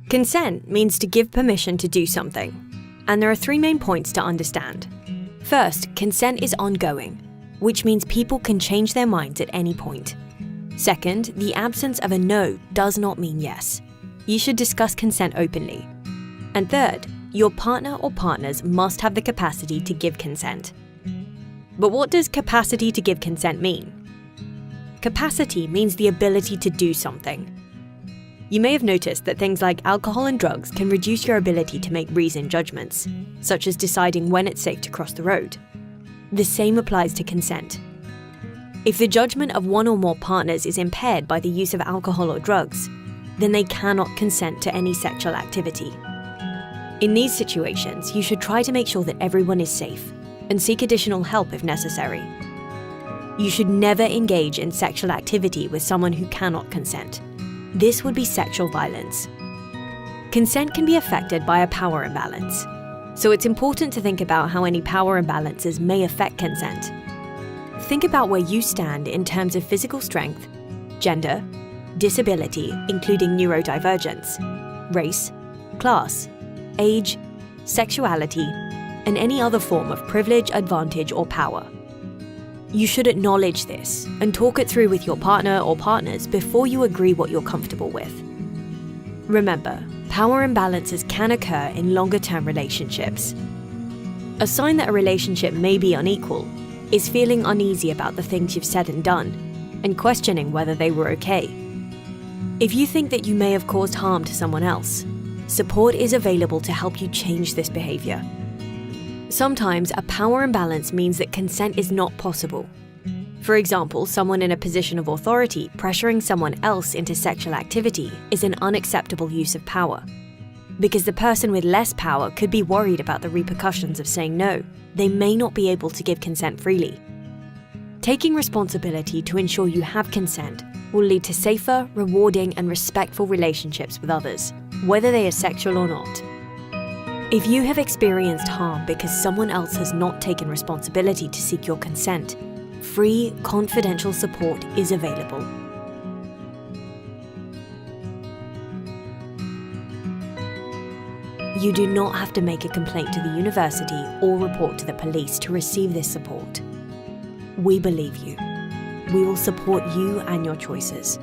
Consent means to give permission to do something, and there are three main points to understand. First, consent is ongoing, which means people can change their minds at any point. Second, the absence of a no does not mean yes. You should discuss consent openly. And third, your partner or partners must have the capacity to give consent. But what does capacity to give consent mean? Capacity means the ability to do something. You may have noticed that things like alcohol and drugs can reduce your ability to make reasoned judgments, such as deciding when it's safe to cross the road. The same applies to consent. If the judgment of one or more partners is impaired by the use of alcohol or drugs, then they cannot consent to any sexual activity. In these situations, you should try to make sure that everyone is safe and seek additional help if necessary. You should never engage in sexual activity with someone who cannot consent. This would be sexual violence. Consent can be affected by a power imbalance, so it's important to think about how any power imbalances may affect consent. Think about where you stand in terms of physical strength, gender, disability, including neurodivergence, race, class, age, sexuality, and any other form of privilege, advantage, or power. You should acknowledge this and talk it through with your partner or partners before you agree what you're comfortable with. Remember, power imbalances can occur in longer-term relationships. A sign that a relationship may be unequal is feeling uneasy about the things you've said and done, and questioning whether they were okay. If you think that you may have caused harm to someone else, support is available to help you change this behavior. Sometimes a power imbalance means that consent is not possible. For example, someone in a position of authority pressuring someone else into sexual activity is an unacceptable use of power. Because the person with less power could be worried about the repercussions of saying no, they may not be able to give consent freely. Taking responsibility to ensure you have consent will lead to safer, rewarding, and respectful relationships with others, whether they are sexual or not. If you have experienced harm because someone else has not taken responsibility to seek your consent, free, confidential support is available. You do not have to make a complaint to the university or report to the police to receive this support. We believe you. We will support you and your choices.